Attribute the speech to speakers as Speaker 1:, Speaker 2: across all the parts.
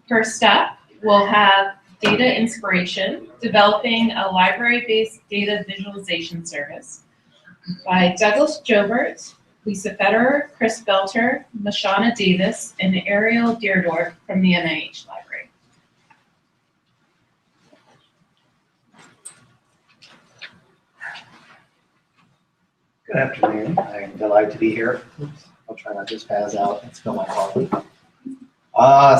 Speaker 1: First up, we'll have data inspiration, developing a library-based data visualization service by Douglas Jobert, Lisa Federer, Chris Belter, Mashana Davis, and Ariel Deardorff from the NIH Library.
Speaker 2: Good afternoon. I am delighted to be here. Oops, I'll try not to spaz out and spill my coffee.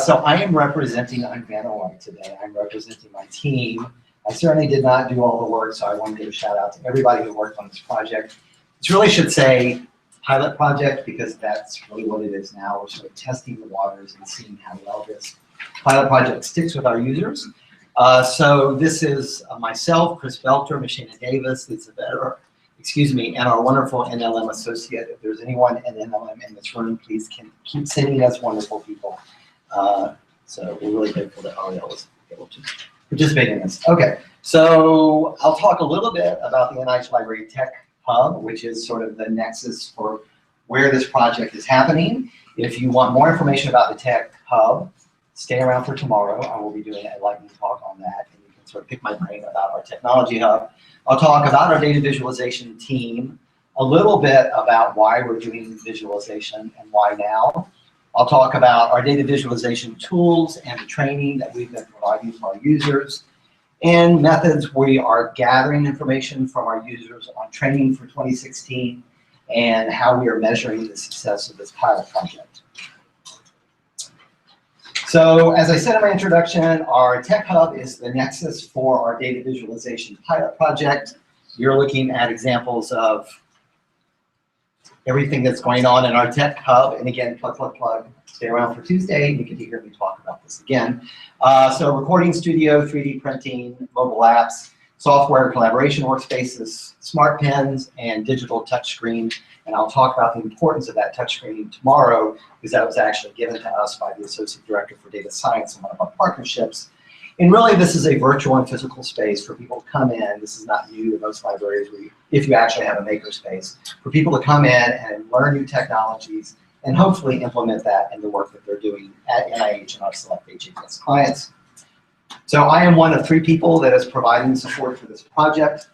Speaker 2: So I am representing, I'm Vanna White today. I'm representing my team. I certainly did not do all the work, so I want to give a shout out to everybody who worked on this project. This really should say pilot project because that's really what it is now. We're sort of testing the waters and seeing how well this pilot project sticks with our users. So this is myself, Chris Belter, Mashana Davis, Lisa Federer, and our wonderful NLM associate. If there's anyone in NLM in this room, please keep sending us wonderful people. So we're really grateful that Ariel was able to participate in this. Okay, so I'll talk a little bit about the NIH Library Tech Hub, which is sort of the nexus for where this project is happening. If you want more information about the Tech Hub, stay around for tomorrow. I will be doing a lightning talk on that, and you can sort of pick my brain about our technology hub. I'll talk about our data visualization team, a little bit about why we're doing visualization and why now. I'll talk about our data visualization tools and the training that we've been providing to our users, and methods we are gathering information from our users on training for 2016, and how we are measuring the success of this pilot project. So as I said in my introduction, our Tech Hub is the nexus for our data visualization pilot project. You're looking at examples of everything that's going on in our Tech Hub. And again, plug. Stay around for Tuesday. You can hear me talk about this again. So recording studio, 3D printing, mobile apps, software collaboration workspaces, smart pens, and digital touchscreen. And I'll talk about the importance of that touchscreen tomorrow, because that was actually given to us by the Associate Director for Data Science in one of our partnerships. And really, this is a virtual and physical space for people to come in. This is not new to most libraries, if you actually have a makerspace, for people to come in and learn new technologies and hopefully implement that in the work that they're doing at NIH and our select HHS clients. So I am one of 3 people that is providing support for this project.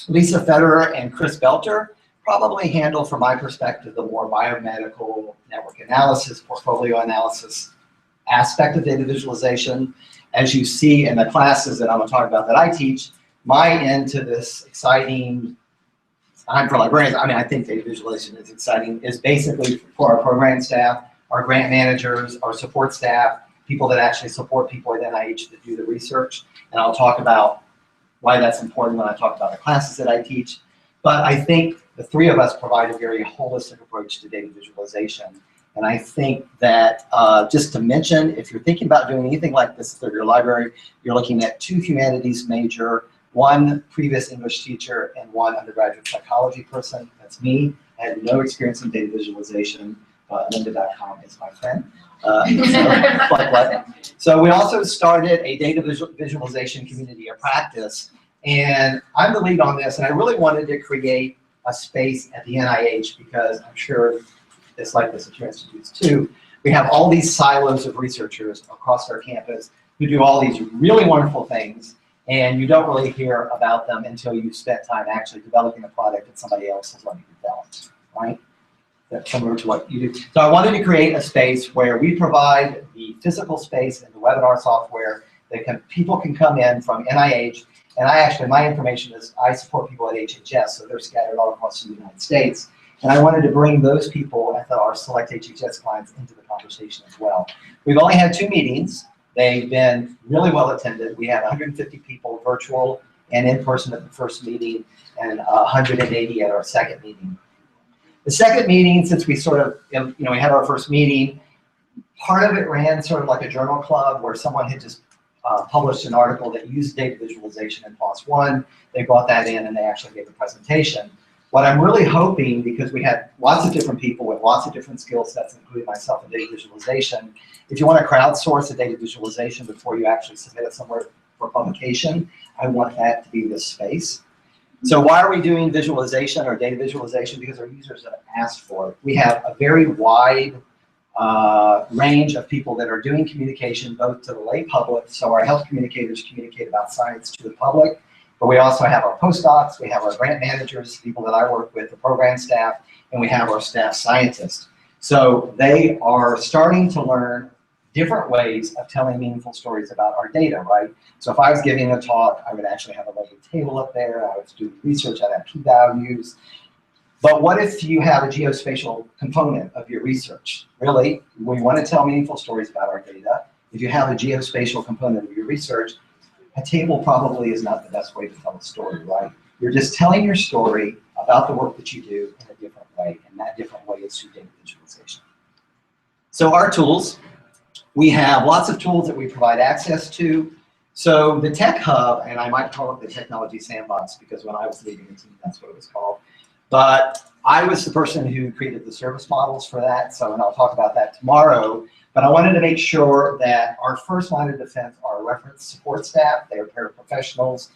Speaker 2: Lisa Federer and Chris Belter probably handle, from my perspective, the more biomedical network analysis, portfolio analysis aspect of data visualization. As you see in the classes that I'm going to talk about that I teach, my end to this exciting time for librarians, I think data visualization is exciting, is basically for our program staff, our grant managers, our support staff, people that actually support people at NIH that do the research. And I'll talk about why that's important when I talk about the classes that I teach. But I think the 3 of us provide a very holistic approach to data visualization. And I think that, just to mention, if you're thinking about doing anything like this through your library, you're looking at 2 humanities major, 1 previous English teacher, and 1 undergraduate psychology person. That's me. I had no experience in data visualization. Lynda.com is my friend. So we also started a data visualization community of practice. And I'm the lead on this, and I really wanted to create a space at the NIH because I'm sure it's like this at your institutes too. We have all these silos of researchers across our campus who do all these really wonderful things, and you don't really hear about them until you've spent time actually developing a product that somebody else has already developed, right? That's similar to what you do. So I wanted to create a space where we provide the physical space and the webinar software that people can come in from NIH. And my information is I support people at HHS, so they're scattered all across the United States. And I wanted to bring those people at our select HHS clients into the conversation as well. We've only had 2 meetings. They've been really well attended. We had 150 people virtual and in person at the first meeting, and 180 at our second meeting. The second meeting, since we sort of, we had our first meeting, part of it ran sort of like a journal club where someone had just published an article that used data visualization in PLOS One. They brought that in and they actually gave a presentation. What I'm really hoping, because we had lots of different people with lots of different skill sets, including myself in data visualization, if you want to crowdsource a data visualization before you actually submit it somewhere for publication, I want that to be this space. So why are we doing visualization or data visualization? Because our users have asked for it. We have a very wide range of people that are doing communication both to the lay public, so our health communicators communicate about science to the public, but we also have our postdocs, we have our grant managers, people that I work with, the program staff, and we have our staff scientists. So they are starting to learn different ways of telling meaningful stories about our data, right? So if I was giving a talk, I would actually have a lovely table up there, I would do research, I'd have p-values. But what if you have a geospatial component of your research? Really, we want to tell meaningful stories about our data. If you have a geospatial component of your research, a table probably is not the best way to tell a story, right? You're just telling your story about the work that you do in a different way, and that different way is through data visualization. So our tools, we have lots of tools that we provide access to. So the Tech Hub, and I might call it the Technology Sandbox because when I was leading the team, that's what it was called. But I was the person who created the service models for that, so, and I'll talk about that tomorrow. But I wanted to make sure that our first line of defense are reference support staff. They are paraprofessionals.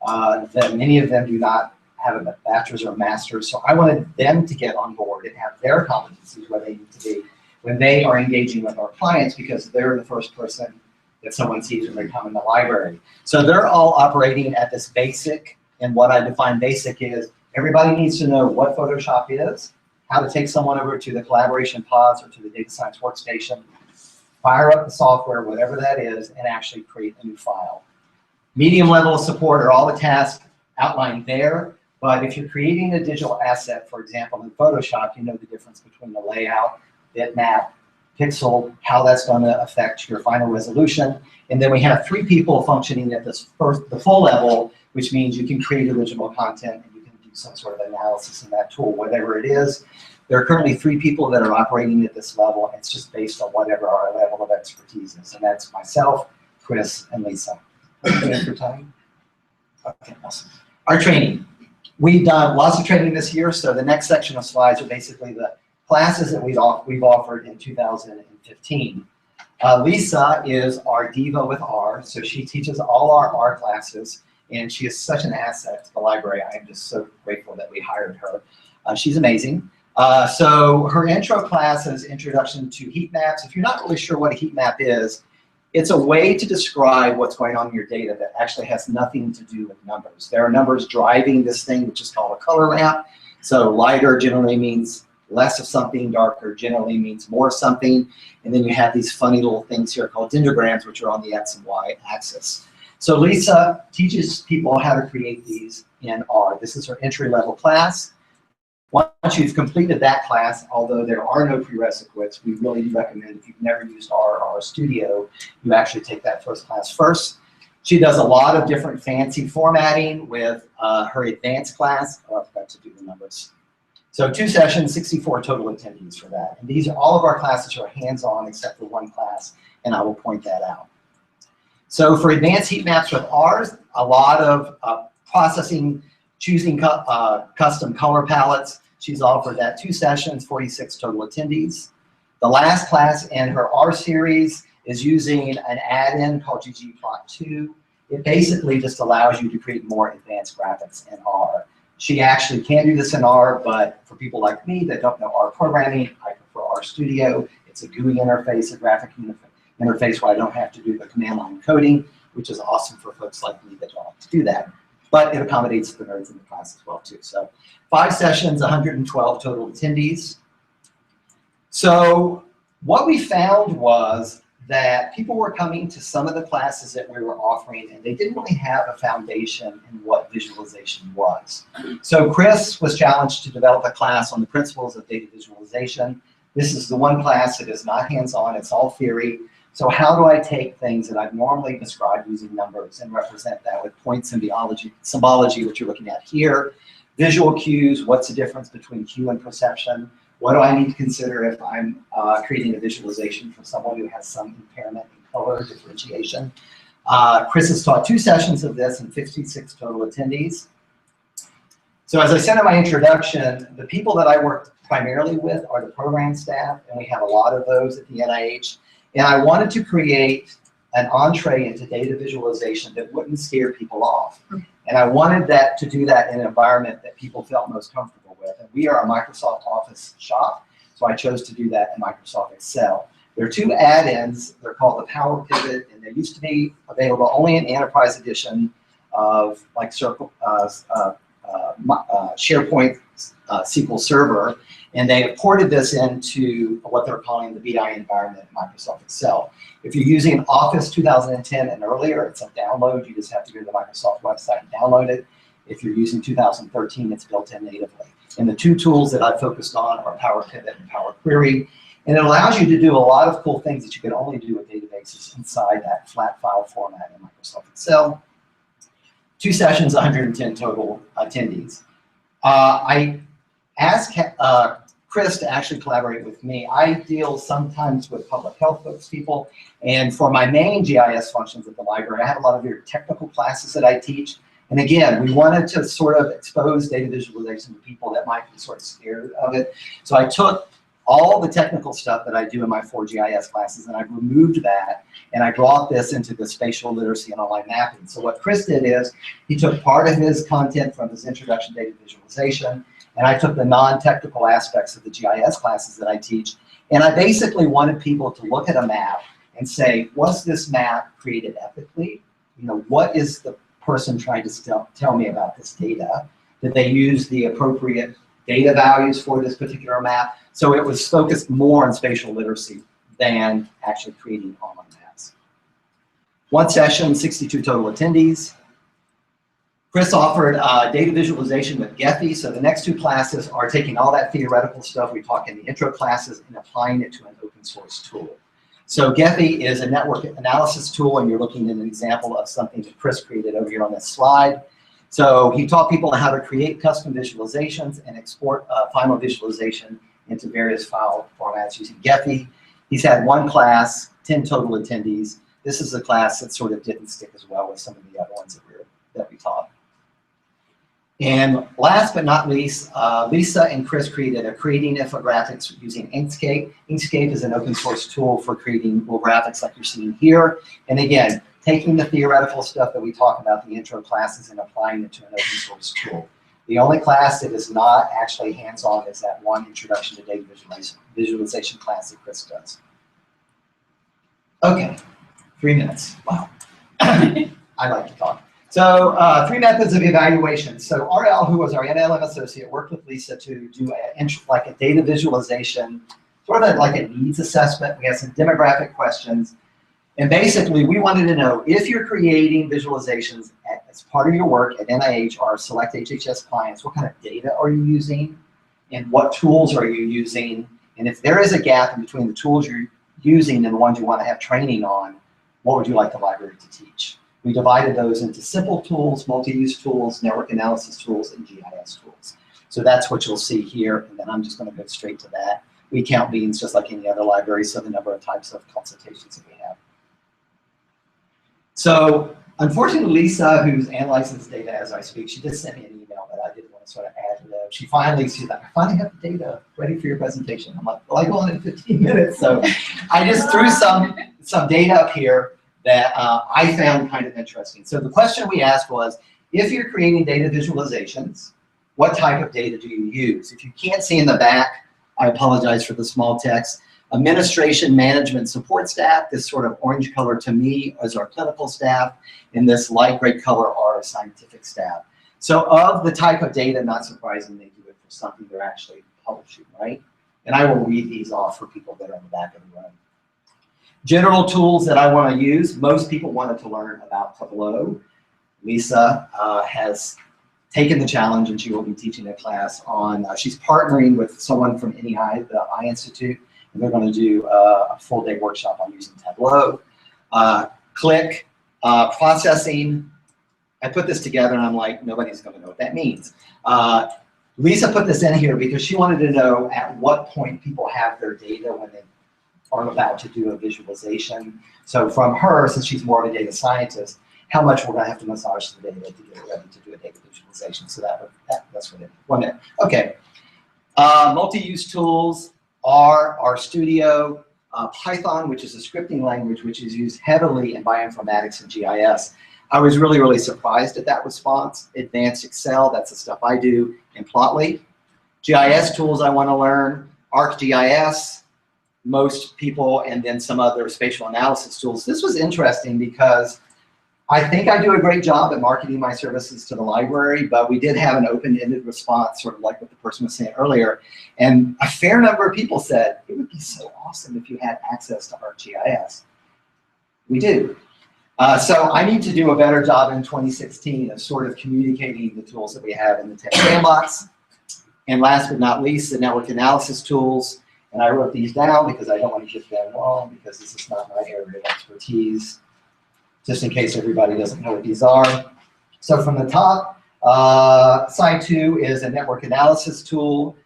Speaker 2: That many of them do not have a bachelor's or a master's. So I wanted them to get on board and have their competencies where they need to be when they are engaging with our clients, because they're the first person that someone sees when they come in the library. So they're all operating at this basic, and what I define basic is everybody needs to know what Photoshop is, how to take someone over to the collaboration pods or to the data science workstation, fire up the software, whatever that is, and actually create a new file. Medium level of support are all the tasks outlined there, but if you're creating a digital asset, for example, in Photoshop, you know the difference between the layout, bitmap, pixel, how that's going to affect your final resolution. And then we have 3 people functioning at this the full level, which means you can create original content and you can do some sort of analysis in that tool, whatever it is. There are currently 3 people that are operating at this level. It's just based on whatever our level of expertise is. And that's myself, Chris, and Lisa. Okay, for time? Okay, awesome. Our training. We've done lots of training this year, so the next section of slides are basically the classes that we've offered in 2015. Lisa is our diva with R, so she teaches all our R classes, and she is such an asset to the library. I am just so grateful that we hired her. She's amazing. So her intro class is Introduction to Heat Maps. If you're not really sure what a heat map is, it's a way to describe what's going on in your data that actually has nothing to do with numbers. There are numbers driving this thing, which is called a color map. So lighter generally means less of something, darker generally means more of something. And then you have these funny little things here called dendrograms, which are on the X and Y axis. So Lisa teaches people how to create these in R. This is her entry-level class. Once you've completed that class, although there are no prerequisites, we really do recommend if you've never used R or RStudio, you actually take that first class first. She does a lot of different fancy formatting with her advanced class. Oh, I forgot to do the numbers. So 2 sessions, 64 total attendees for that. And these are all of our classes are hands-on except for 1 class, and I will point that out. So for advanced heat maps with R, a lot of processing, choosing custom color palettes. She's offered that 2 sessions, 46 total attendees. The last class in her R series is using an add-in called ggplot2. It basically just allows you to create more advanced graphics in R. She actually can do this in R, but for people like me that don't know R programming, I prefer RStudio. It's a GUI interface, a graphic interface where I don't have to do the command line coding, which is awesome for folks like me that don't have to do that. But it accommodates the nerds in the class as well too. So 5 sessions, 112 total attendees. So what we found was that people were coming to some of the classes that we were offering and they didn't really have a foundation in what visualization was. So Chris was challenged to develop a class on the principles of data visualization. This is the one class that is not hands-on, it's all theory. So how do I take things that I've normally described using numbers and represent that with point symbology, which you're looking at here, visual cues, what's the difference between cue and perception, what do I need to consider if I'm creating a visualization for someone who has some impairment in color differentiation. Chris has taught 2 sessions of this and 56 total attendees. So as I said in my introduction, the people that I work primarily with are the program staff, and we have a lot of those at the NIH. And I wanted to create an entree into data visualization that wouldn't scare people off. And I wanted to do that in an environment that people felt most comfortable with. And we are a Microsoft Office shop, So I chose to do that in Microsoft Excel. There are two add-ins. They're called the Power Pivot, and they used to be available only in the Enterprise Edition of like SharePoint SQL Server, and they have ported this into what they're calling the BI environment in Microsoft Excel. If you're using Office 2010 and earlier, it's a download. You just have to go to the Microsoft website and download it. If you're using 2013, it's built in natively. And the two tools that I focused on are Power Pivot and Power Query. And it allows you to do a lot of cool things that you can only do with databases inside that flat file format in Microsoft Excel. 2 sessions, 110 total attendees. I asked Chris to actually collaborate with me. I deal sometimes with public health people, and for my main GIS functions at the library, I have a lot of your technical classes that I teach. And again, we wanted to sort of expose data visualization to people that might be sort of scared of it. So I took all the technical stuff that I do in my 4 GIS classes, and I removed that, and I brought this into the spatial literacy and online mapping. So what Chris did is, he took part of his content from his introduction to data visualization, and I took the non-technical aspects of the GIS classes that I teach, and I basically wanted people to look at a map and say, was this map created ethically? You know, what is the person trying to tell me about this data? Did they use the appropriate data values for this particular map? So it was focused more on spatial literacy than actually creating online maps. 1 session, 62 total attendees. Chris offered data visualization with Gephi. So the next 2 classes are taking all that theoretical stuff we talk in the intro classes and applying it to an open source tool. So Gephi is a network analysis tool, and you're looking at an example of something that Chris created over here on this slide. So he taught people how to create custom visualizations and export final visualization into various file formats using Gephi. He's had 1 class, 10 total attendees. This is a class that sort of didn't stick as well with some of the other ones that we taught. And last but not least, Lisa and Chris created a creating infographics using Inkscape. Inkscape is an open source tool for creating little graphics like you're seeing here. And again, taking the theoretical stuff that we talk about in the intro classes and applying it to an open source tool. The only class that is not actually hands-on is that one Introduction to Data Visualization class that Chris does. Okay, 3 minutes, wow. I like to talk. So 3 methods of evaluation. So RL, who was our NLM associate, worked with Lisa to do like a data visualization, sort of like a needs assessment. We had some demographic questions. And basically, we wanted to know if you're creating visualizations as part of your work at NIH or select HHS clients, what kind of data are you using? And what tools are you using? And if there is a gap in between the tools you're using and the ones you want to have training on, what would you like the library to teach? We divided those into simple tools, multi-use tools, network analysis tools, and GIS tools. So that's what you'll see here, and then I'm just going to go straight to that. We count meetings just like any other library, so the number of types of consultations that we have. So unfortunately, Lisa, who's analyzing this data as I speak, she did send me an email that I did want to sort of add to that. She's like, I finally have the data ready for your presentation. I'm like, well, I go on in 15 minutes. So I just threw some data up here that I found kind of interesting. So the question we asked was, if you're creating data visualizations, what type of data do you use? If you can't see in the back, I apologize for the small text. Administration, management, support staff, this sort of orange color to me is our clinical staff, and this light gray color are our scientific staff. So of the type of data, not surprising, they do it for something they're actually publishing, right? And I will read these off for people that are in the back of the room. General tools that I want to use, most people wanted to learn about Tableau. Lisa has taken the challenge, and she will be teaching a class on, she's partnering with someone from NEI, the Eye Institute, and they're going to do a full-day workshop on using Tableau. Qlik, processing. I put this together, and I'm like, nobody's going to know what that means. Lisa put this in here because she wanted to know at what point people have their data when they are about to do a visualization. So from her, since she's more of a data scientist, how much we're going to have to massage the data to get it ready to do a data visualization. So that's what it is. 1 minute. Okay. Multi-use tools are RStudio, Python, which is a scripting language which is used heavily in bioinformatics and GIS. I was really, really surprised at that response. Advanced Excel, that's the stuff I do, and Plotly. GIS tools I want to learn, ArcGIS, most people, and then some other spatial analysis tools. This was interesting because I think I do a great job at marketing my services to the library, but we did have an open-ended response, sort of like what the person was saying earlier. And a fair number of people said, it would be so awesome if you had access to ArcGIS. We do. So I need to do a better job in 2016 of sort of communicating the tools that we have in the Tech Sandbox. And last but not least, the network analysis tools. And I wrote these down because I don't want to get them wrong, because this is not my area of expertise, just in case everybody doesn't know what these are. So from the top, side 2 is a network analysis tool.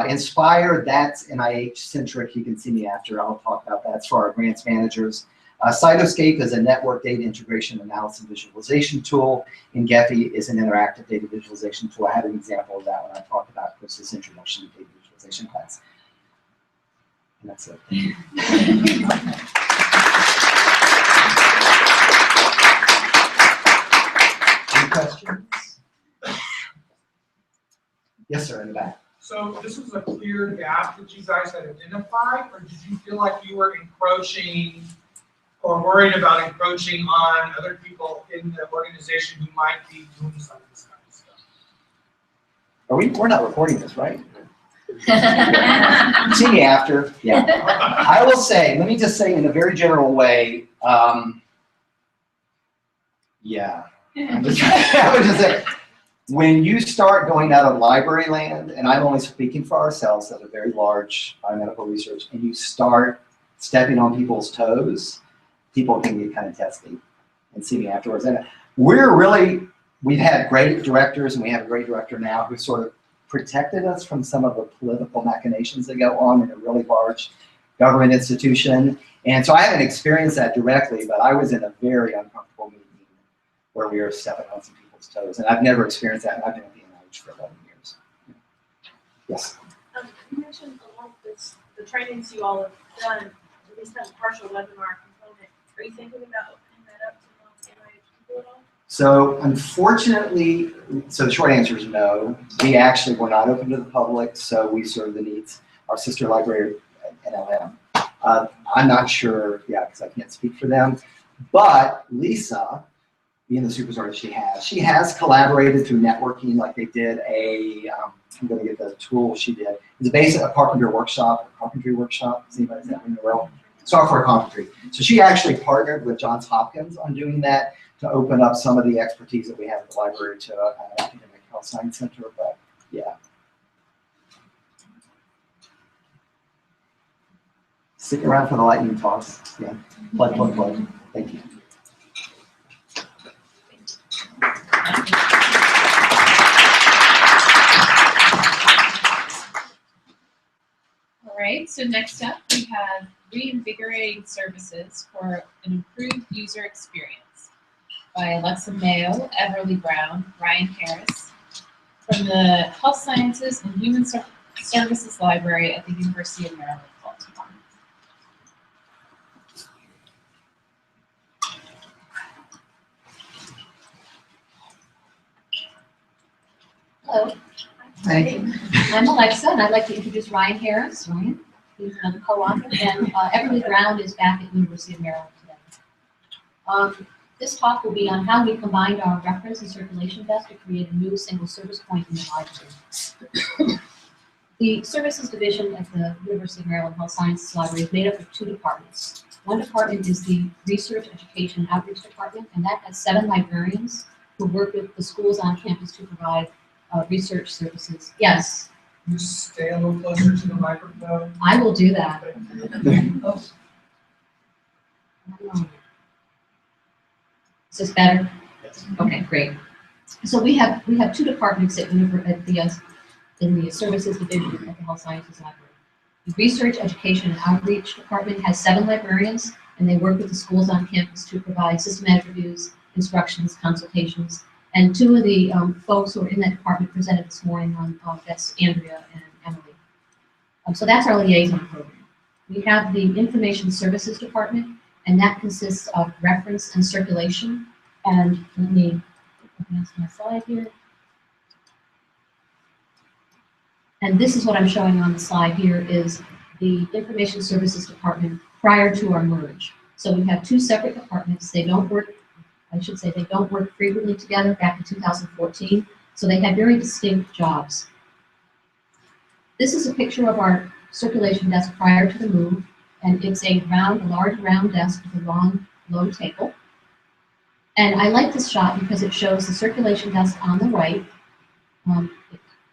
Speaker 2: Inspire, that's NIH-centric. You can see me after. I'll talk about that. It's for our grants managers. Cytoscape is a network data integration analysis and visualization tool. And Gephi is an interactive data visualization tool. I had an example of that when I talked about Chris's introduction to data visualization class. And that's it. Any questions? Yes, sir, in the back.
Speaker 3: So this was a clear gap that you guys had identified, or did you feel like you were encroaching or worried about encroaching on other people in the organization who might be doing some of this kind of stuff?
Speaker 2: We're not recording this, right? See me after. Yeah. I will say, let me just say in a very general way, yeah. I would just say, when you start going out of library land, and I'm only speaking for ourselves as a very large biomedical research, and you start stepping on people's toes, people can get kind of testy and see me afterwards. And we've had great directors, and we have a great director now who sort of protected us from some of the political machinations that go on in a really large government institution. And so I haven't experienced that directly, but I was in a very uncomfortable meeting where we were stepping on some people's toes. And I've never experienced that, and I've been at the NIH for 11 years. Yes?
Speaker 4: You mentioned a lot of this, the trainings you all have done, at least that partial webinar component. Are you thinking about opening that up to NIH people at all?
Speaker 2: So unfortunately, so the short answer is no. We actually were not open to the public, so we serve the needs. Our sister library at NLM. I'm not sure, yeah, because I can't speak for them. But Lisa, being the superstar that she has collaborated through networking, like they did I'm going to get the tool she did. It's basically a carpentry workshop. Does anybody know ring the bell? Software carpentry. So she actually partnered with Johns Hopkins on doing that to open up some of the expertise that we have at the library to an academic health science center. But yeah. Stick around for the lightning toss. Yeah. Plug. Thank you.
Speaker 1: All right, so next up we have Reinvigorating Services for an Improved User Experience by Alexa Mayo, Everly Brown, Ryan Harris from the Health Sciences and Human Services Library at the University of Maryland, Baltimore.
Speaker 5: Hello.
Speaker 2: Hey.
Speaker 5: I'm Alexa, and I'd like to introduce Ryan Harris. Ryan, he's another co-author, and Everly Brown is back at the University of Maryland today. This talk will be on how we combined our reference and circulation best to create a new single service point in the library. The Services Division at the University of Maryland Health Sciences Library is made up of 2 departments. One department is the Research, Education, and Outreach Department, and that has 7 librarians who work with the schools on campus to provide research services. Yes?
Speaker 3: Can you stay a little closer to the microphone?
Speaker 5: I will do that. Is this better?
Speaker 2: Yes.
Speaker 5: Okay, great. So we have 2 departments in the Services Division at the Health Sciences Library. The Research, Education, and Outreach Department has 7 librarians, and they work with the schools on campus to provide systematic reviews, instructions, consultations. And 2 of the folks who are in that department presented this morning on that's Andrea and Emily. So that's our liaison program. We have the Information Services Department, and that consists of reference and circulation. And let me advance my slide here. And this is what I'm showing on the slide here is the Information Services Department prior to our merge. So we have two separate departments. They don't work, I should say, they don't work frequently together back in 2014. So they had very distinct jobs. This is a picture of our circulation desk prior to the move, and it's a large round desk with a long, low table. And I like this shot because it shows the circulation desk on the right.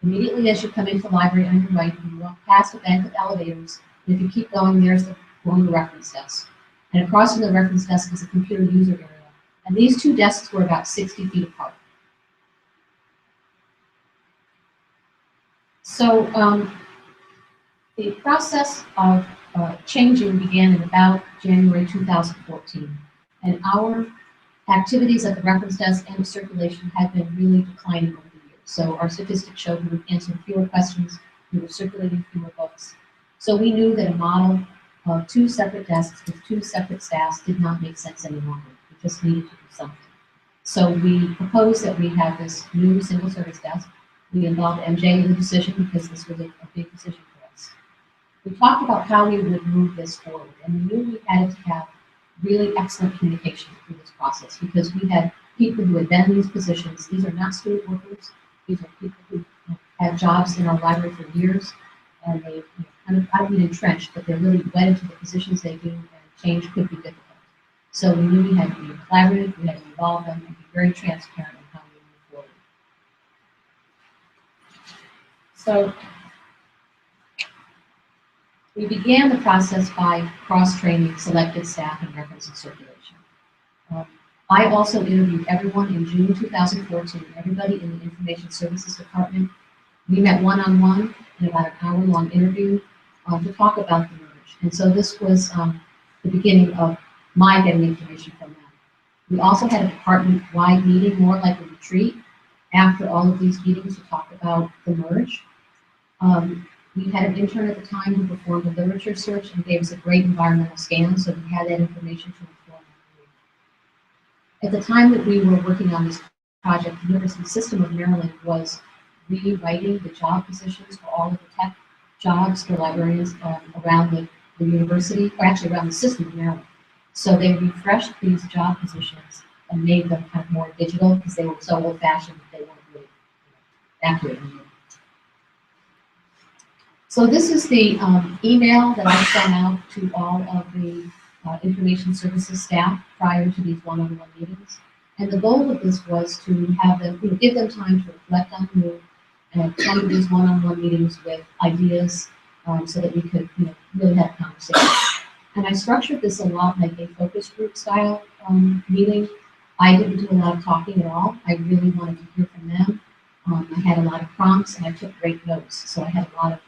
Speaker 5: Immediately as you come into the library on your right, you walk past a bank of elevators, and if you keep going, there's the reference desk. And across from the reference desk is a computer user area. And these two desks were about 60 feet apart. So the process of changing began in about January 2014. And our activities at the reference desk and the circulation had been really declining over the years. So our statistics showed we were answering fewer questions, we were circulating fewer books. So we knew that a model of two separate desks with two separate staffs did not make sense any longer. We just needed to do something. So we proposed that we have this new single service desk. We involved MJ in the decision because this was a big decision for us. We talked about how we would move this forward, and we knew we had to have really excellent communication through this process because we had people who had been in these positions. These are not student workers. These are people who had jobs in our library for years, and they kind of, I don't mean entrenched, but they're really wedded to the positions they do, and change could be difficult. So we knew we had to be collaborative, we had to involve them, and be very transparent in how we move forward. So we began the process by cross-training selected staff in reference and circulation. I also interviewed everyone in June 2014, everybody in the Information Services Department. We met one-on-one in about an hour-long interview to talk about the merge. And so this was the beginning of my getting information from them. We also had a department-wide meeting, more like a retreat, after all of these meetings to talk about the merge. We had an intern at the time who performed a literature search and gave us a great environmental scan, so we had that information to inform our. At the time that we were working on this project, the University System of Maryland was rewriting the job positions for all of the tech jobs for librarians around the university, or actually around the system of Maryland. So they refreshed these job positions and made them kind of more digital because they were so old-fashioned that they weren't really accurate anymore. So this is the email that I sent out to all of the information services staff prior to these one-on-one meetings. And the goal of this was to have them, give them time to reflect on the move and come to these one-on-one meetings with ideas so that we could really have a conversation. And I structured this a lot like a focus group style meeting. I didn't do a lot of talking at all. I really wanted to hear from them. I had a lot of prompts and I took great notes. So I had a lot of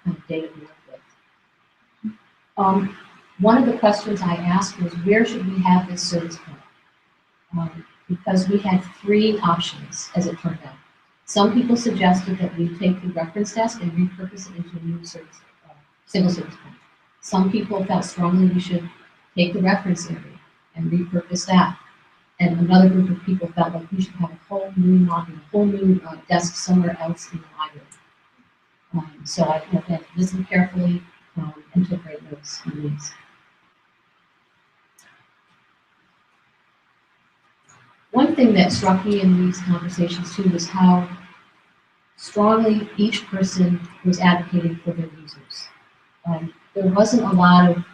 Speaker 5: kind of data to work with. One of the questions I asked was, where should we have this service point? Because we had three options, as it turned out. Some people suggested that we take the reference desk and repurpose it into a new service, single service point. Some people felt strongly we should take the reference area and repurpose that. And another group of people felt like we should have a whole new desk somewhere else in the library. So I again listened carefully and took great notes on these. One thing that struck me in these conversations too was how strongly each person was advocating for their users. There wasn't a lot of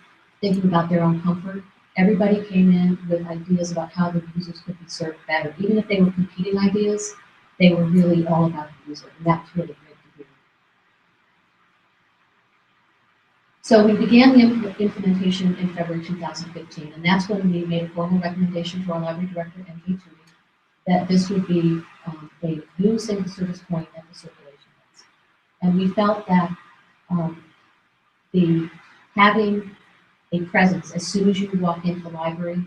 Speaker 5: thinking about their own comfort. Everybody came in with ideas about how the users could be served better. Even if they were competing ideas, they were really all about the user, and that was really great to hear. So we began the implementation in February 2015, and that's when we made a formal recommendation to our library director, MJ Toomey, that this would be a new single service point at the circulation desk. And we felt that having a presence as soon as you walk into the library,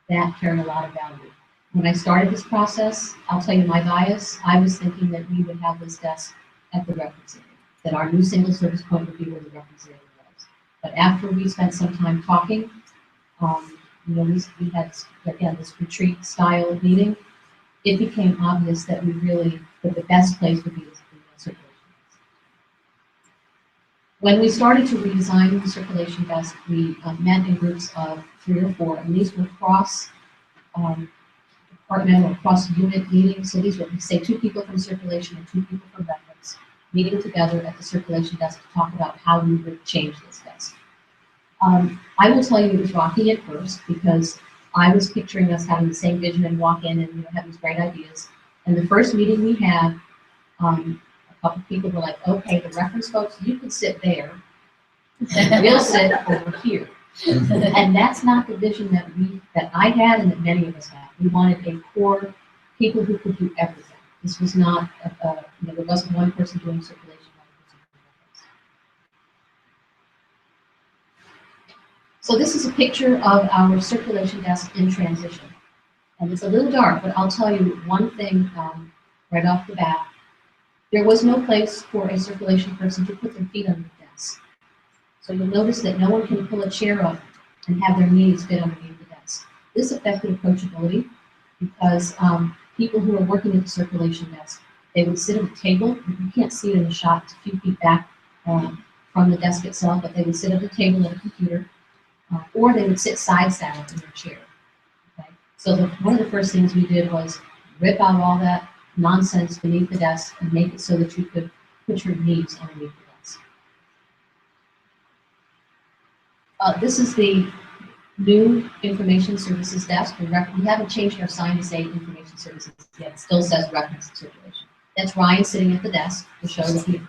Speaker 5: that carried a lot of value. When I started this process, I'll tell you my bias, I was thinking that we would have this desk at the reference area, that our new single service point would be where the reference area was. But after we spent some time talking, we had, again, this retreat style meeting, it became obvious that that the best place would be the circulation desk. When we started to redesign the circulation desk, we met in groups of 3 or 4, and these were cross departmental, cross unit meetings. So these were, say, 2 people from circulation and 2 people from reference, meeting together at the circulation desk to talk about how we would change this desk. I will tell you it was rocky at first because I was picturing us having the same vision and walk in and have these great ideas. And the first meeting we had, a couple people were like, okay, the reference folks, you can sit there, and we'll sit over here. And that's not the vision that I had and that many of us had. We wanted a core people who could do everything. This was not, there wasn't one person doing circulation, one person doing reference. So this is a picture of our circulation desk in transition. And it's a little dark, but I'll tell you one thing right off the bat. There was no place for a circulation person to put their feet on the desk. So you'll notice that no one can pull a chair up and have their knees fit underneath the desk. This affected approachability because people who are working at the circulation desk, they would sit at a table. You can't see it in the shot, it's a few feet back from the desk itself, but they would sit at a table at a computer, or they would sit side saddled in their chair. Okay? So one of the first things we did was rip out all that nonsense beneath the desk and make it so that you could put your knees underneath the desk. This is the new information services desk. We haven't changed our sign to say information services yet. It still says reference circulation. That's Ryan sitting at the desk to show that he.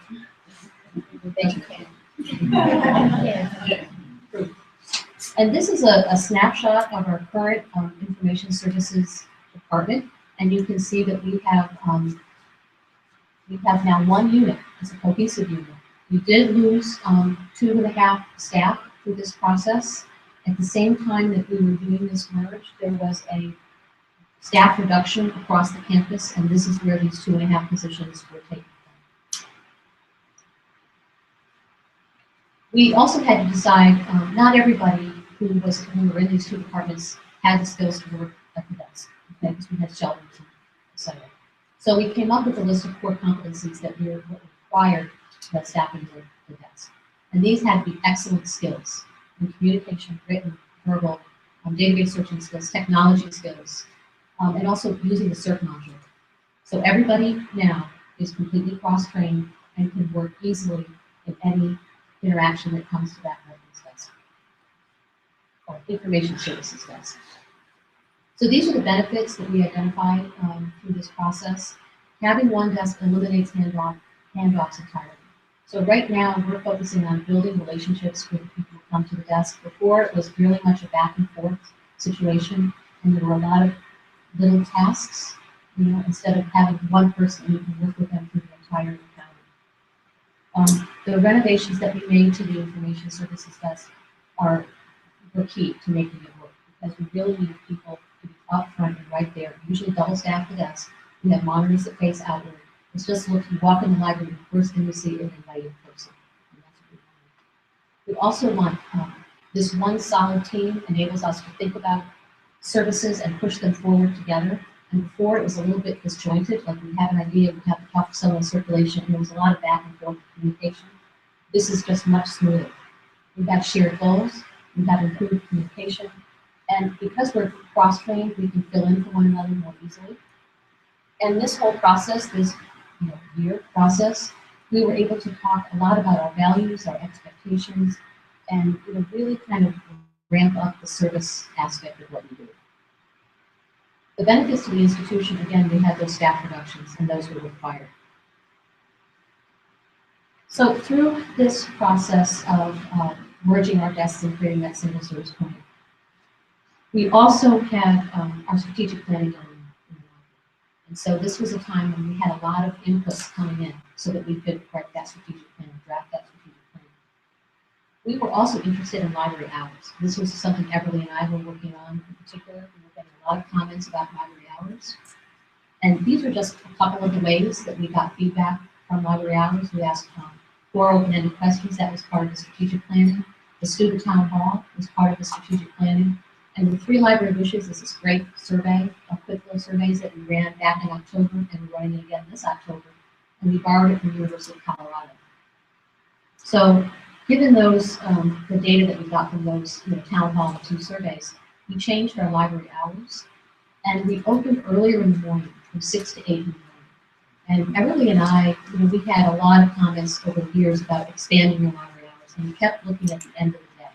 Speaker 5: And this is a snapshot of our current information services department. And you can see that we have now 1 unit. It's a cohesive unit. We did lose 2.5 staff through this process. At the same time that we were doing this merge, there was a staff reduction across the campus, and this is where these 2.5 positions were taken from. We also had to decide, not everybody who were in these 2 departments had the skills to work at the desk, okay, because we had shelters and etc. So we came up with a list of core competencies that were required that staffing the desk. And these had to be excellent skills in communication, written, verbal, database searching skills, technology skills, and also using the CERT module. So everybody now is completely cross-trained and can work easily in any interaction that comes to that reference desk or information services desk. So these are the benefits that we identified through this process. Having 1 desk eliminates handoffs entirely. So right now we're focusing on building relationships with people who come to the desk. Before it was really much a back and forth situation, and there were a lot of little tasks, instead of having 1 person and you can work with them through the entire encounter. The renovations that we made to the information services desk were key to making it work, because we really need people to be up front and right there. We usually double staff the desk. We have monitors that face outward. It's just look, you walk in the library, the first thing you see is an invited person. And that's what we want. We also want this one solid team enables us to think about services and push them forward together. And before it was a little bit disjointed, like we have an idea, we have to talk to someone in circulation, and there was a lot of back and forth communication. This is just much smoother. We've got shared goals, we've got improved communication, and because we're cross-trained, we can fill in for one another more easily. And this whole process, this year process, we were able to talk a lot about our values, our expectations, and really kind of ramp up the service aspect of what we do. The benefits to the institution, again, we had those staff reductions, and those were required. So through this process of merging our desks and creating that single service point, we also had our strategic planning done. And so this was a time when we had a lot of inputs coming in so that we could write that strategic plan, draft that strategic plan. We were also interested in library hours. This was something Everly and I were working on in particular. We were getting a lot of comments about library hours. And these are just a couple of the ways that we got feedback from library hours. We asked 4 open-ended questions. That was part of the strategic planning. The student town hall was part of the strategic planning. And the 3 library wishes is this great survey, quick little surveys that we ran back in October, and we're running it again this October. And we borrowed it from the University of Colorado. So given those, the data that we got from those, town hall and 2 surveys, we changed our library hours, and we opened earlier in the morning, from 6 to 8 in the morning. And Everly and I, we had a lot of comments over the years about expanding the library hours, and we kept looking at the end of the day.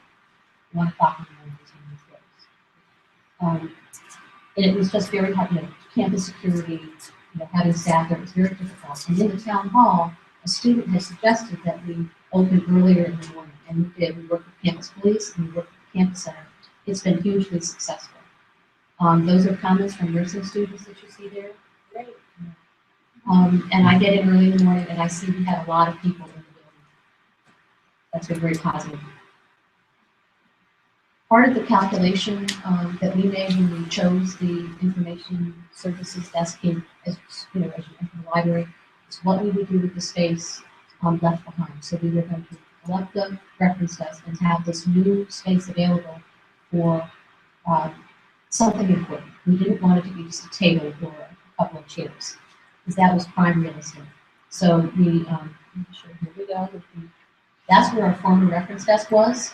Speaker 5: 1 o'clock in the morning was when we closed. And it was just very hard, campus security, having staff there, it was very difficult. And in the town hall, a student had suggested that we open earlier in the morning, and we did. We worked with campus police, and we worked with the campus center. It's been hugely successful. Those are comments from nursing students that you see there.
Speaker 4: Great.
Speaker 5: And I get in early in the morning, and I see we have a lot of people in the building. That's been very positive. Part of the calculation that we made when we chose the information services desk as you enter the library, is what we would do with the space left behind. So we were going to collect the reference desk and have this new space available for something important. We didn't want it to be just a table or a couple of chairs, because that was prime real estate. So we, here we go. That's where our former reference desk was.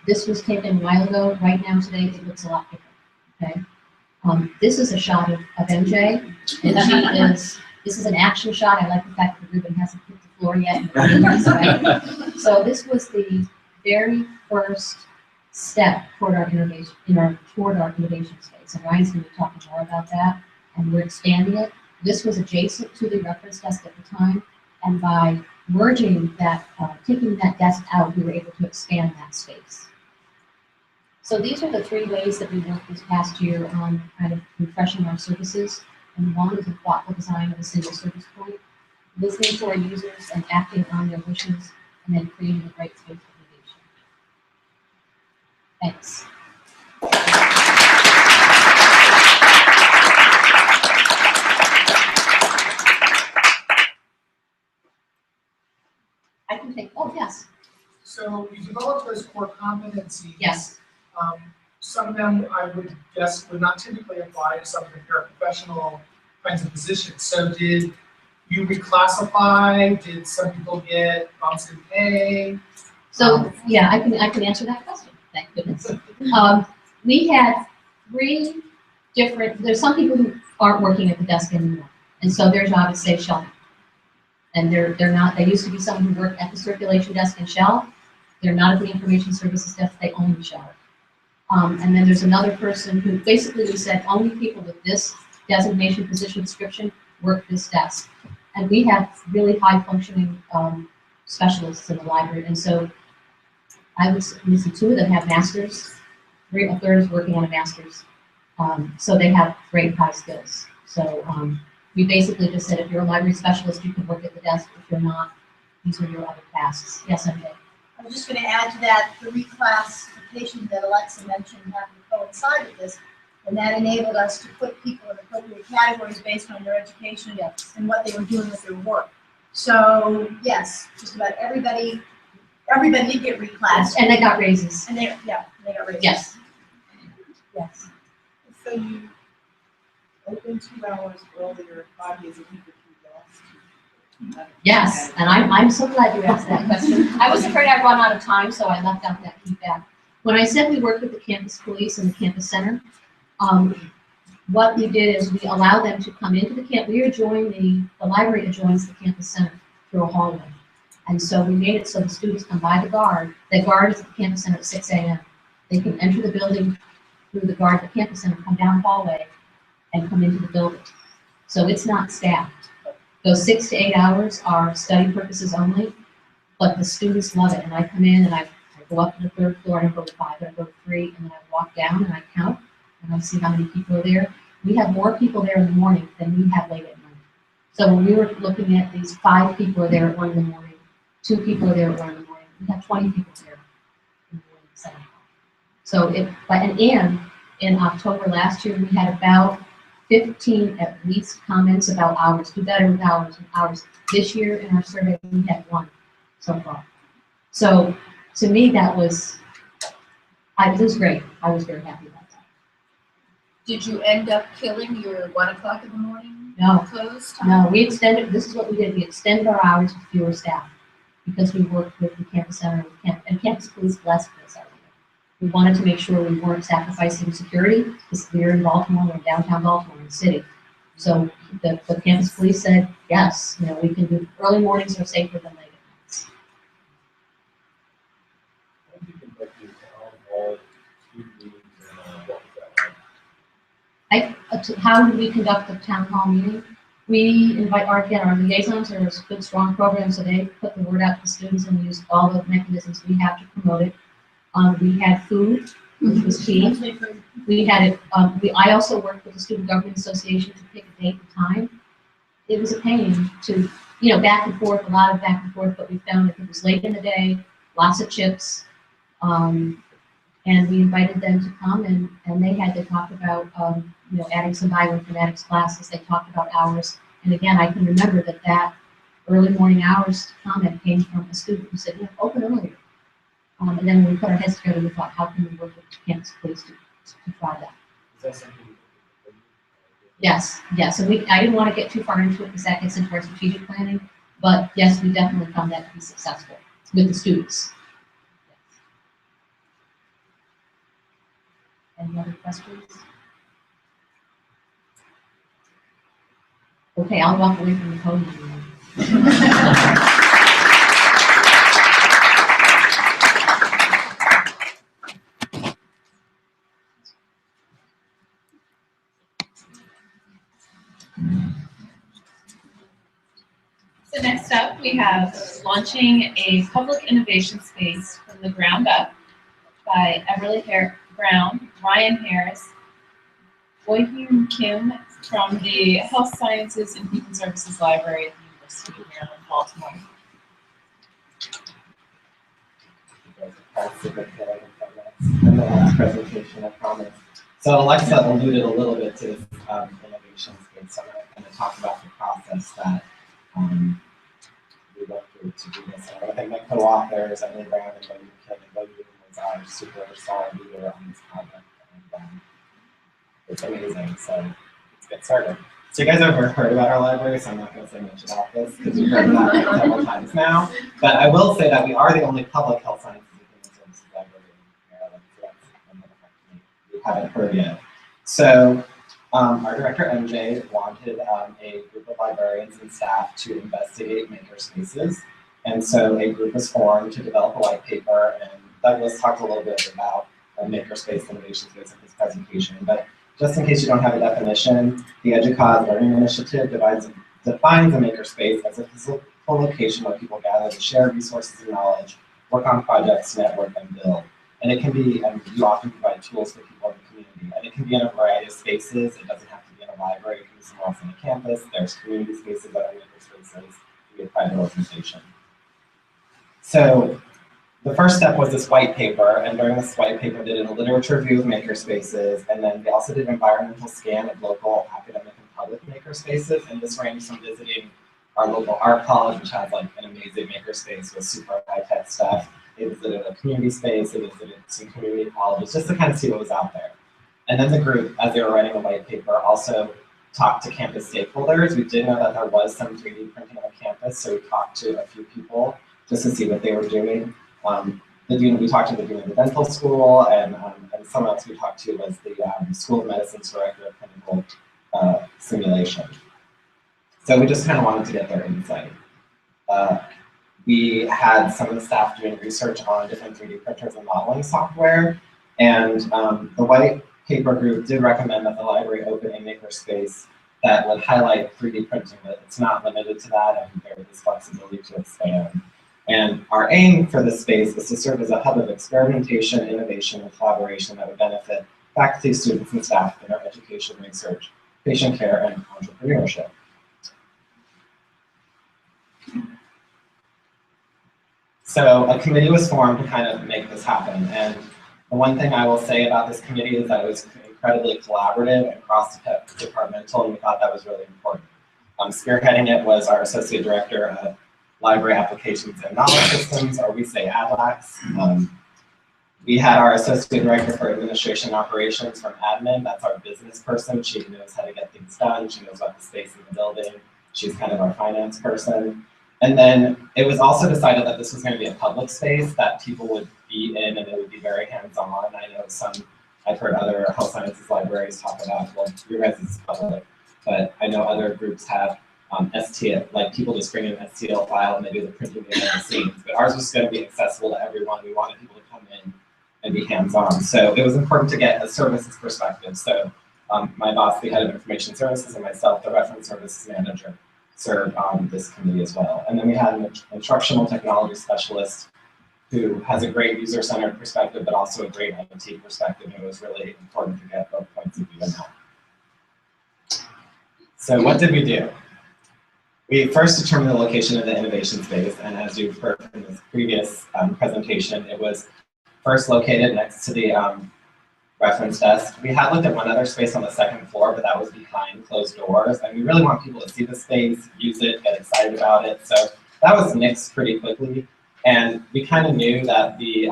Speaker 5: This was taken a while ago. Right now, today, it looks a lot different. Okay. This is a shot of MJ, and this is an action shot. I like the fact that the ribbon hasn't hit the floor yet. So this was the very first step toward our innovation, toward our innovation space. And Ryan's going to be talking more about that. And we're expanding it. This was adjacent to the reference desk at the time, and by merging that, taking that desk out, we were able to expand that space. So these are the 3 ways that we worked this past year on kind of refreshing our services. And one is a thoughtful design of a single service point, listening to our users and acting on their wishes, and then creating a great space for innovation. Thanks. I can take, oh, yes.
Speaker 3: So you developed those core competencies.
Speaker 5: Yes.
Speaker 3: Some of them, I would guess, would not typically apply to some of the paraprofessional kinds of positions. So did you reclassify? Did some people get bumps in pay?
Speaker 5: So, yeah, I can answer that question, thank goodness. We had 3 different, there's some people who aren't working at the desk anymore. And so their job is, say, shelving. And they're not, they used to be someone who worked at the circulation desk and shelf. They're not at the information services desk, they only shelf. And then there's another person who basically we said only people with this designation position description work this desk. And we have really high functioning specialists in the library. And so I was, 2 of them have masters, a third is working on a master's. So they have great high skills. So we basically just said, if you're a library specialist, you can work at the desk. If you're not, these are your other tasks. Yes, MJ?
Speaker 6: I was just going to add to that, the reclassification that Alexa mentioned happened to coincide with this, and that enabled us to put people in appropriate categories based on their education and what they were doing with their work. So yes, just about everybody did get reclassed.
Speaker 5: And they got raises.
Speaker 6: And they got raises.
Speaker 5: Yes. Yes.
Speaker 7: So you open 2 hours earlier, 5 days a week if you lost.
Speaker 5: Yes, and I'm so glad you asked that question. I was afraid I'd run out of time, so I left out that feedback. When I said we worked with the campus police and the campus center, what we did is we allow them to come into the camp. We adjoin the library adjoins the campus center through a hallway. And so we made it so the students come by the guard. The guard is at the campus center at 6 a.m. They can enter the building through the guard at the campus center, come down the hallway, and come into the building. So it's not staffed. Those 6 to 8 hours are study purposes only, but the students love it. And I come in and I go up to the 3rd floor, and I go to 5, and I go to 3, and then I walk down and I count, and I see how many people are there. We have more people there in the morning than we have late at night. So when we were looking at these, 5 people are there at 1 in the morning, 2 people are there at 1 in the morning. We have 20 people there in the morning, 7 o'clock. So and in October last year, we had about 15 at least comments about hours, do better with hours and hours. This year in our survey, we had 1 so far. So to me, that was, it was great. I was very happy about that.
Speaker 8: Did you end up killing your 1 o'clock in the morning
Speaker 5: No,
Speaker 8: close time?
Speaker 5: no, we extended, this is what we did. We extended our hours with fewer staff. because we worked with the campus center and campus police blessed this idea. We wanted to make sure we weren't sacrificing security, because we're in Baltimore, we're in downtown Baltimore, in the city. So the campus police said, yes, we can do, early mornings are safer than late nights. How do we conduct the town hall meeting? We invite our liaisons are a good, strong program, so they put the word out to the students and use all the mechanisms we have to promote it. We had food, which was key. We had it. I also worked with the Student Government Association to pick a date and time. It was a pain to, back and forth, a lot of back and forth, but we found that it was late in the day, lots of chips, and we invited them to come, and they had to talk about, adding some bioinformatics classes. They talked about hours, and again, I can remember that early morning hours comment came from a student who said, open earlier. And then when we put our heads together, we thought, how can we work with campus police to try that?
Speaker 9: Is that something?
Speaker 5: Yes. And I didn't want to get too far into it because that gets into our strategic planning, but yes, we definitely found that to be successful with the students. Yes. Any other questions? Okay, I'll walk away from the podium.
Speaker 1: So next up, we have launching a public innovation space from the ground up by Everly Brown, Ryan Harris, Boyhyun Kim from the Health Sciences and Human Services Library at the University of Maryland, Baltimore.
Speaker 10: And the last presentation, I promise. So Alexa alluded a little bit to this innovation space, so I'm going to talk about the process that we went through to do this. And I think my co-authors, Emily Brown and Boyhyun Kim, and Boyhyun was our super solid leader on this project. And it's amazing, so let's get started. So you guys have heard about our library, so I'm not going to say much about this because you've heard about it several times now. But I will say that we are the only public health sciences and human services library in Maryland, so that's another fact you haven't heard yet. So our director, MJ, wanted a group of librarians and staff to investigate makerspaces. And so a group was formed to develop a white paper, and Douglas talked a little bit about a makerspace innovation space in his presentation. But just in case you don't have a definition, the EDUCAUSE Learning Initiative defines a makerspace as a physical location where people gather to share resources and knowledge, work on projects, network, and build. And it can be, and you often provide tools for people in the community. And it can be in a variety of spaces. It doesn't have to be in a library. It can be somewhere else on the campus. There's community spaces that are makerspaces. It can be a private organization. So the first step was this white paper, and during this white paper, they did a literature review of makerspaces, and then they also did an environmental scan of local academic and public makerspaces, and this ranged from visiting our local art college, which has like an amazing makerspace with super high-tech stuff. They visited a community space, they visited some community colleges, just to kind of see what was out there. And then the group, as they were writing the white paper, also talked to campus stakeholders. We did know that there was some 3D printing on campus, so we talked to a few people just to see what they were doing. We talked to the dean of the dental school, and someone else we talked to was the School of Medicine's director of clinical simulation. So we just kind of wanted to get their insight. We had some of the staff doing research on different 3D printers and modeling software, and the white paper group did recommend that the library open a makerspace that would highlight 3D printing, but it's not limited to that, and there is flexibility to expand. And our aim for this space is to serve as a hub of experimentation, innovation, and collaboration that would benefit faculty, students, and staff in their education, research, patient care, and entrepreneurship. So a committee was formed to kind of make this happen. And the one thing I will say about this committee is that it was incredibly collaborative and cross-departmental, and we thought that was really important. Spearheading it was our associate director of Library Applications and Knowledge Systems, or we say ADLACS. We had our associate director for administration operations from admin. That's our business person. She knows how to get things done. She knows about the space in the building. She's kind of our finance person. And then it was also decided that this was going to be a public space that people would be in and it would be very hands-on. I know I've heard other health sciences libraries talk about, well, your guys is public, but I know other groups have STL, like people just bring in an STL file and they do the printing behind the scenes. But ours was going to be accessible to everyone. We wanted people to come in and be hands-on. So it was important to get a services perspective. So my boss, the head of information services, and myself, the reference services manager, served on this committee as well. And then we had an instructional technology specialist who has a great user-centered perspective, but also a great IT perspective. And it was really important to get both points of view in that. So what did we do? We first determined the location of the innovation space, and as you've heard from this previous presentation, it was first located next to the reference desk. We had looked at one other space on the second floor, but that was behind closed doors, and we really want people to see the space, use it, get excited about it. So that was nixed pretty quickly, and we kind of knew that the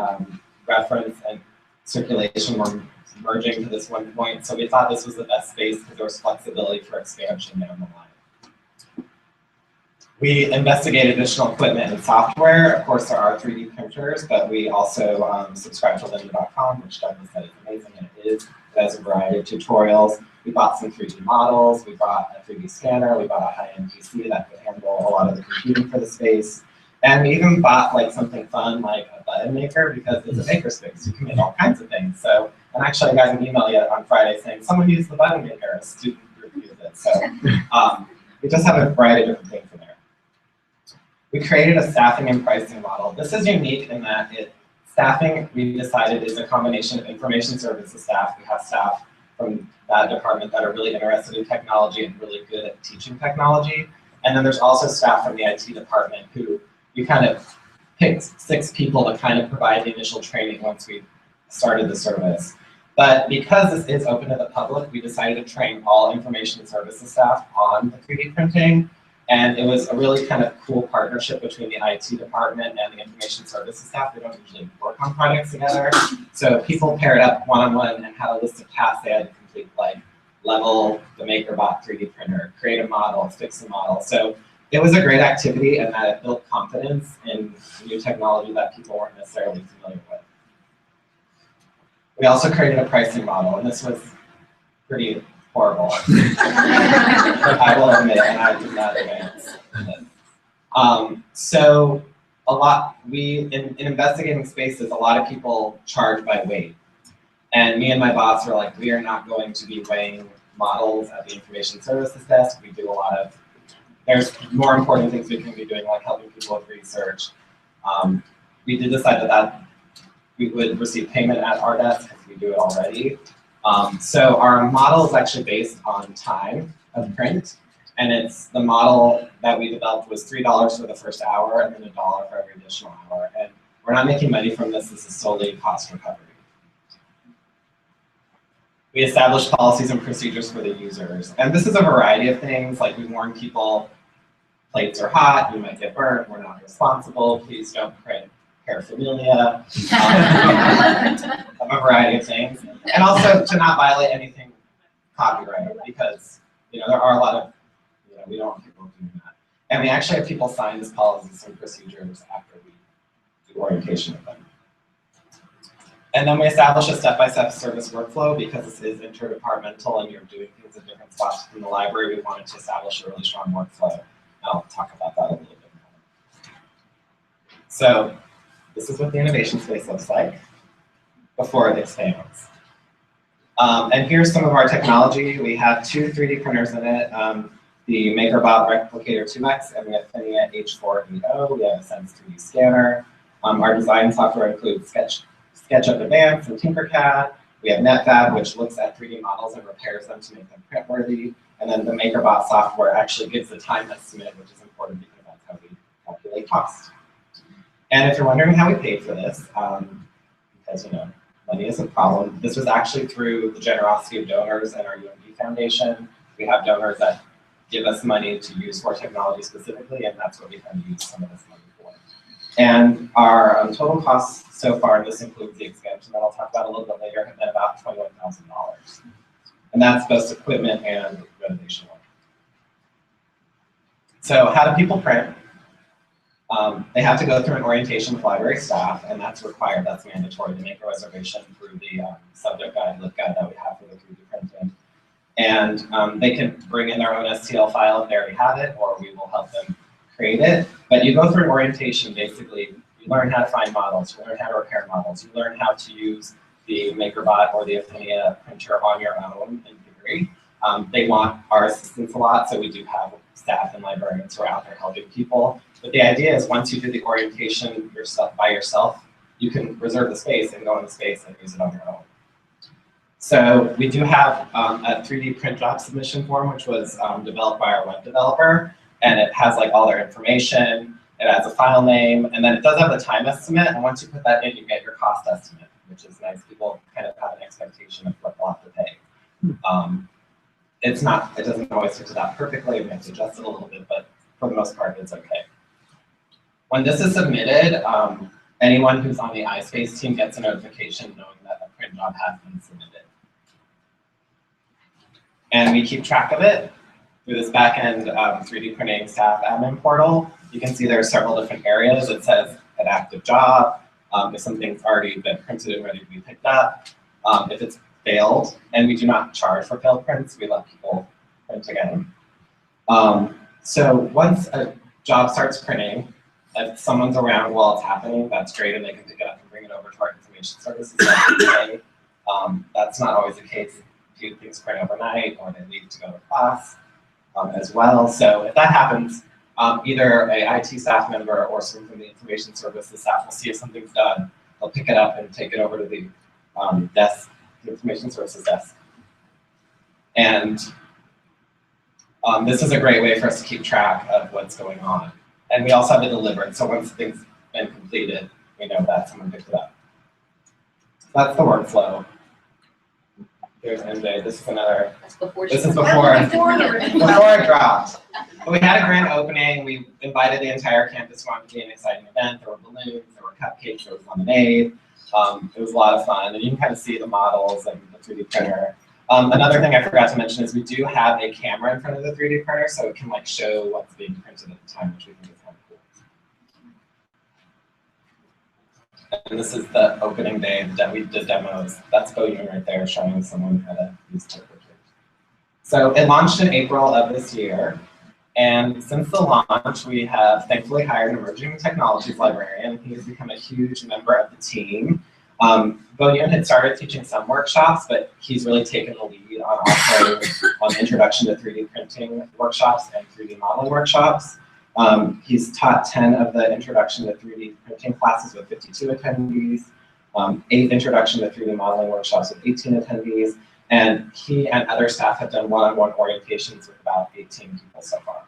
Speaker 10: reference and circulation were merging to this one point, so we thought this was the best space because there was flexibility for expansion down the line. We investigated additional equipment and software. Of course, there are 3D printers, but we also subscribe to lynda.com, which Douglas said is amazing, and it is. It has a variety of tutorials. We bought some 3D models. We bought a 3D scanner. We bought a high-end PC that could handle a lot of the computing for the space. And we even bought like something fun like a button maker because it's a makerspace. You can make all kinds of things. So, and actually I got an email yet on Friday saying someone used the button maker, a student group used it. So we just have a variety of different things in there. We created a staffing and pricing model. This is unique in that staffing, we decided, is a combination of information services staff. We have staff from that department that are really interested in technology and really good at teaching technology. And then there's also staff from the IT department who you kind of picked 6 people to kind of provide the initial training once we started the service. But because this is open to the public, we decided to train all information services staff on the 3D printing. And it was a really kind of cool partnership between the IT department and the information services staff. They don't usually work on projects together. So people paired up one-on-one and had a list of tasks they had to complete, like level the MakerBot 3D printer, create a model, fix a model. So it was a great activity and that it built confidence in new technology that people weren't necessarily familiar with. We also created a pricing model, and this was pretty horrible. I will admit, and I did not advance this. So in investigating spaces, a lot of people charge by weight. And me and my boss were like, we are not going to be weighing models at the information services desk. We do a lot of, there's more important things we can be doing, like helping people with research. We did decide that we would receive payment at our desk because we do it already. So our model is actually based on time of print, and it's the model that we developed was $3 for the first hour and then $1 for every additional hour. And we're not making money from this. This is solely cost recovery. We established policies and procedures for the users. And this is a variety of things, like we warn people, plates are hot, you might get burnt, we're not responsible, please don't print paraphernalia, a variety of things. And also to not violate anything copyright, because there are a lot of, we don't want people doing that. And we actually have people sign these policies and procedures after we do orientation of them. And then we establish a step-by-step service workflow because this is interdepartmental and you're doing things in different spots in the library. We wanted to establish a really strong workflow. I'll talk about that a little bit more. So this is what the innovation space looks like before it expands. And here's some of our technology. We have 2 3D printers in it, the MakerBot Replicator 2X and the Affinia H480. We have a Sense 3D scanner. Our design software includes SketchUp Advanced and Tinkercad. We have NetFab, which looks at 3D models and repairs them to make them print-worthy. And then the MakerBot software actually gives the time estimate, which is important because that's how we calculate cost. And if you're wondering how we paid for this, because money is a problem, this was actually through the generosity of donors and our UMD Foundation. We have donors that give us money to use for technology specifically, and that's what we kind of use some of this money for. And our total costs so far, and this includes the expansion that I'll talk about a little bit later, have been about $21,000. And that's both equipment and renovation work. So how do people print? They have to go through an orientation with library staff, and that's required, that's mandatory to make a reservation through the subject guide, LibGuide that we have for the 3D printing. And they can bring in their own STL file if they already have it, or we will help them create it. But you go through an orientation, basically, you learn how to find models, you learn how to repair models, you learn how to use the MakerBot or the Affinia printer on your own in theory. They want our assistance a lot, so we do have staff and librarians who are out there helping people. But the idea is once you do the orientation by yourself, you can reserve the space and go in the space and use it on your own. So we do have a 3D print job submission form, which was developed by our web developer, and it has like all their information, it has a file name, and then it does have the time estimate, and once you put that in, you get your cost estimate, which is nice. People kind of have an expectation of what they'll have to pay. It doesn't always fit to that perfectly, we have to adjust it a little bit, but for the most part, it's okay. When this is submitted, anyone who's on the iSpace team gets a notification knowing that a print job has been submitted. And we keep track of it through this back-end 3D printing staff admin portal. You can see there are several different areas. It says an active job, if something's already been printed and ready to be picked up, if it's failed, and we do not charge for failed prints, we let people print again. So once a job starts printing, if someone's around while it's happening, that's great, and they can pick it up and bring it over to our information services. That's not always the case. Few things print overnight, or they leave to go to class as well. So if that happens, either a IT staff member or someone from the information services staff will see if something's done. They'll pick it up and take it over to the desk, the information services desk. And this is a great way for us to keep track of what's going on. And we also have it delivered, so once things have been completed, we know that someone picked it up. So that's the workflow. Here's MJ. This is another.
Speaker 8: That's before.
Speaker 10: This is before
Speaker 6: Before
Speaker 10: it dropped. But we had a grand opening. We invited the entire campus. We wanted to be an exciting event. There were balloons. There were cupcakes. There was lemonade. It was a lot of fun, and you can kind of see the models and the 3D printer. Another thing I forgot to mention is we do have a camera in front of the 3D printer, so it can like show what's being printed at the time, which we think is kind of cool. And this is the opening day that we did demos. That's Bo Yoon right there showing someone how to use the printer. So it launched in April of this year. And since the launch, we have thankfully hired an emerging technologies librarian. He has become a huge member of the team. Bo Yoon had started teaching some workshops, but he's really taken the lead on also on introduction to 3D printing workshops and 3D modeling workshops. He's taught 10 of the introduction to 3D printing classes with 52 attendees, 8 introduction to 3D modeling workshops with 18 attendees, and he and other staff have done one-on-one orientations with about 18 people so far.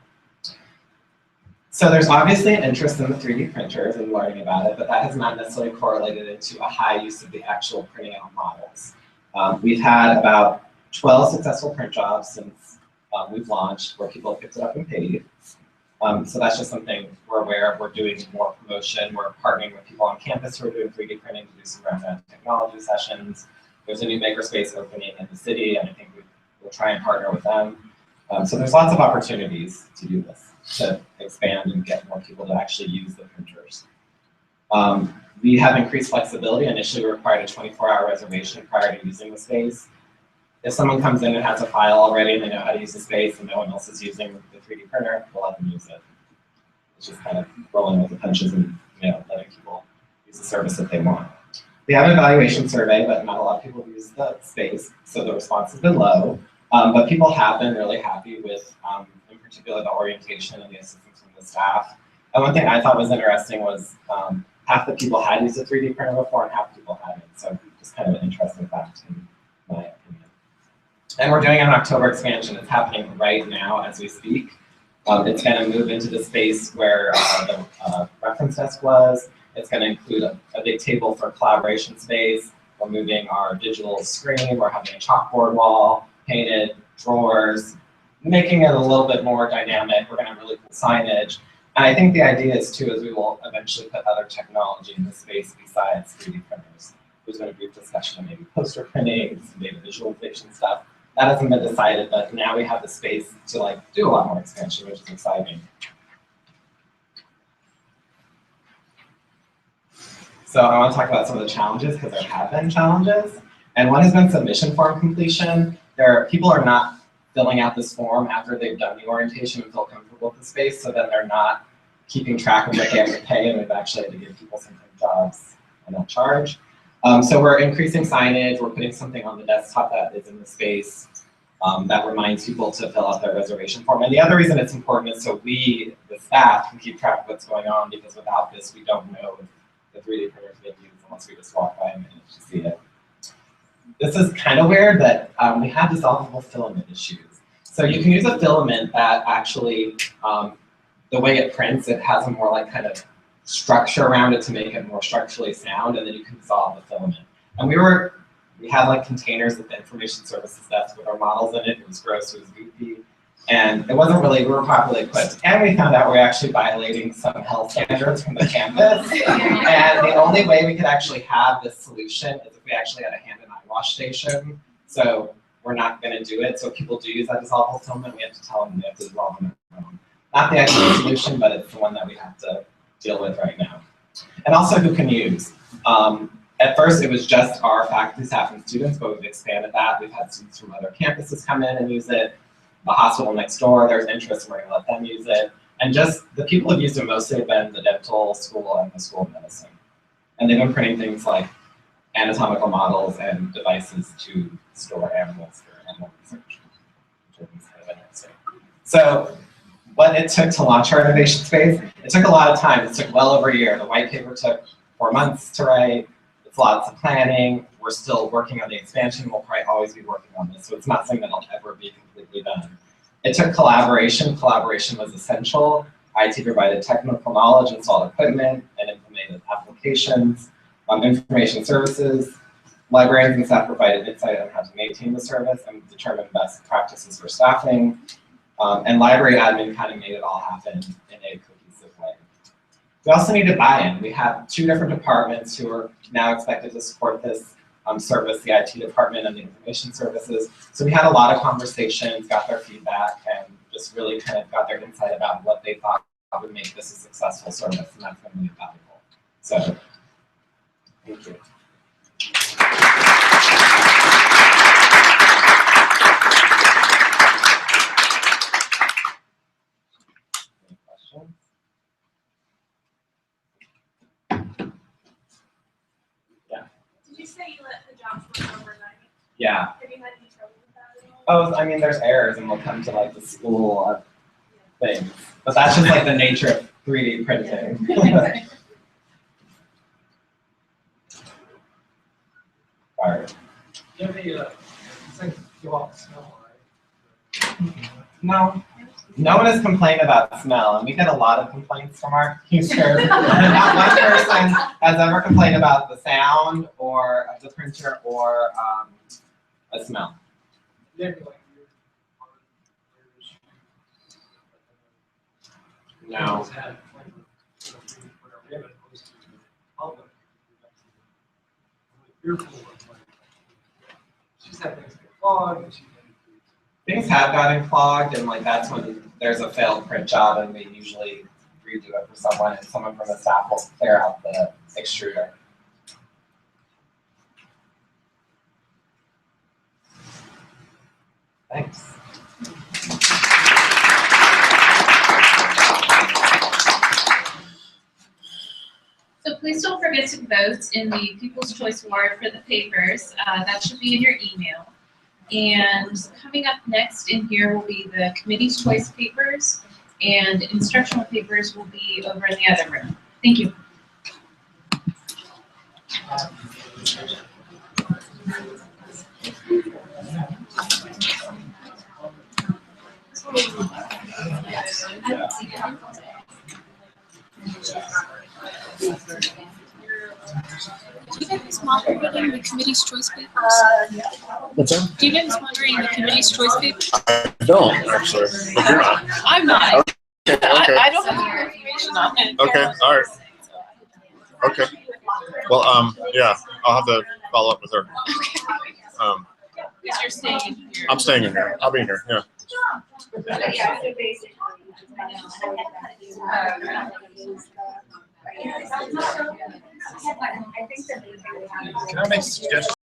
Speaker 10: So there's obviously an interest in the 3D printers and learning about it, but that has not necessarily correlated into a high use of the actual printing out models. We've had about 12 successful print jobs since we've launched where people have picked it up and paid. So that's just something we're aware of. We're doing more promotion. We're partnering with people on campus who are doing 3D printing to do some ground technology sessions. There's a new makerspace opening in the city, and I think we'll try and partner with them. So there's lots of opportunities to do this, to expand and get more people to actually use the printers. We have increased flexibility. Initially, we required a 24-hour reservation prior to using the space. If someone comes in and has a file already and they know how to use the space and no one else is using the 3D printer, we'll let them use it. It's just kind of rolling with the punches and letting people use the service that they want. We have an evaluation survey, but not a lot of people use the space, so the response has been low. But people have been really happy with, in particular, the orientation and the assistance from the staff. And one thing I thought was interesting was half the people had used a 3D printer before and half the people hadn't. So just kind of an interesting fact in my opinion. And we're doing an October expansion. It's happening right now as we speak. It's going to move into the space where the reference desk was. It's going to include a big table for collaboration space. We're moving our digital screen. We're having a chalkboard wall, painted drawers, making it a little bit more dynamic. We're going to have really cool signage. And I think the idea is too, is we will eventually put other technology in the space besides 3D printers. There's been a brief discussion of maybe poster printing, some data visualization stuff. That hasn't been decided, but now we have the space to do a lot more expansion, which is exciting. So I want to talk about some of the challenges because there have been challenges. And one has been submission form completion. People are not filling out this form after they've done the orientation and feel comfortable with the space, so then they're not keeping track of what they have to pay, and we've actually had to give people sometimes jobs and not charge. So we're increasing signage, we're putting something on the desktop that is in the space that reminds people to fill out their reservation form. And the other reason it's important is so we, the staff, can keep track of what's going on, because without this, we don't know if the 3D printer is being used unless we just walk by and manage to see it. This is kind of weird that we have dissolvable filament issues. So you can use a filament that actually, the way it prints, it has a more like kind of structure around it to make it more structurally sound, and then you can dissolve the filament. And we had like containers at the information services desk with our models in it. It was gross, it was goofy, and it wasn't really, we were properly equipped. And we found out we're actually violating some health standards from the campus. And the only way we could actually have this solution is if we actually had a hand and eye wash station. So we're not gonna do it. So if people do use that dissolvable filament, we have to tell them they have to dissolve them on their own. Not the ideal solution, but it's the one that we have to deal with right now. And also who can use. At first, it was just our faculty, staff, and students, but we've expanded that. We've had students from other campuses come in and use it. The hospital next door, there's interest, and we're gonna let them use it. And just the people who've used it mostly have been the dental school and the school of medicine. And they've been printing things like anatomical models and devices to store animals for animal research, which is kind of interesting. So what it took to launch our innovation space, it took a lot of time. It took well over a year. The white paper took 4 months to write. It's lots of planning. We're still working on the expansion. We'll probably always be working on this. So it's not something that'll ever be completely done. It took collaboration. Collaboration was essential. IT provided technical knowledge, installed equipment, and implemented applications. Information services, librarians and staff provided insight on how to maintain the service and determine best practices for staffing. And library admin kind of made it all happen in a cohesive way. We also needed buy-in. We have 2 different departments who are now expected to support this service, the IT department and the information services. So we had a lot of conversations, got their feedback, and just really kind of got their insight about what they thought would make this a successful service, and that's been really valuable. So, thank you. Any questions?
Speaker 4: Did you say you let the jobs run overnight?
Speaker 10: Yeah.
Speaker 4: Have you had any trouble with that at all?
Speaker 10: Oh, I mean, there's errors, and we'll come to like the school things, but that's just like the nature of 3D printing. Sorry.
Speaker 3: You have any, things you want to smell, right?
Speaker 10: No. No one has complained about smell, and we get a lot of complaints from our users. Not one person has ever complained about the sound or of the printer or a smell.
Speaker 3: You have any, like, weird
Speaker 10: No.
Speaker 3: had, like, whatever, we haven't posted to the public. Fearful of, like, she's had things get clogged, and she's
Speaker 10: Things have gotten clogged, and like that's when there's a failed print job, and we usually redo it for someone, and someone from the staff will clear out the extruder. Thanks.
Speaker 1: So please don't forget to vote in the People's Choice Award for the papers. That should be in your email. And coming up next in here will be the committee's choice papers, and instructional papers will be over in the other room. Thank you.
Speaker 9: Do you get Ms. moderating the committee's choice papers?
Speaker 11: What's that?
Speaker 9: Do you get Ms. moderating the committee's choice papers?
Speaker 11: I don't, actually. But you're not.
Speaker 9: I'm not.
Speaker 11: Okay, okay.
Speaker 9: I don't have any information on it.
Speaker 11: Okay, all right. Okay. Well, yeah, I'll have to follow up with her.
Speaker 9: Because you're staying in here.
Speaker 11: I'm staying in here. I'll be in here, yeah. Can I make a suggestion?